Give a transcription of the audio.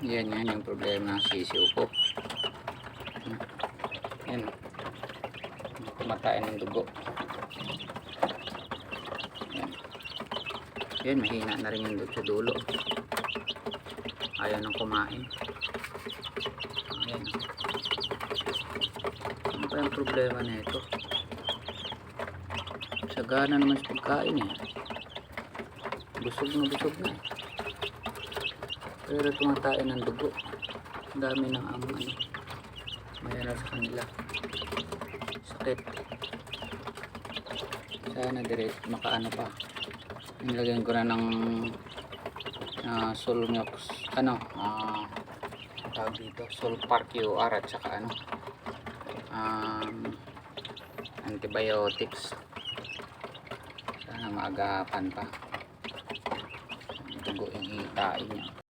Yan yung problema ng sisiw ko. Yan, kumatayin ng dugo. Yan, mahina na rin yung sa dulo. Ayaw nang kumain. Ayan. Ano pa yung problema na ito? Sagana naman sa pagkain eh. Busog na eh. Pero tumatain ng dugo. Ang dami ng mayroon sa kanila. Sakit. Sana direct makaano pa. Nilagyan ko na ng Solmiox tawag dito, Solpar QR at saka antibiotics. Sana maagapan pa. Dugo yung itain niya.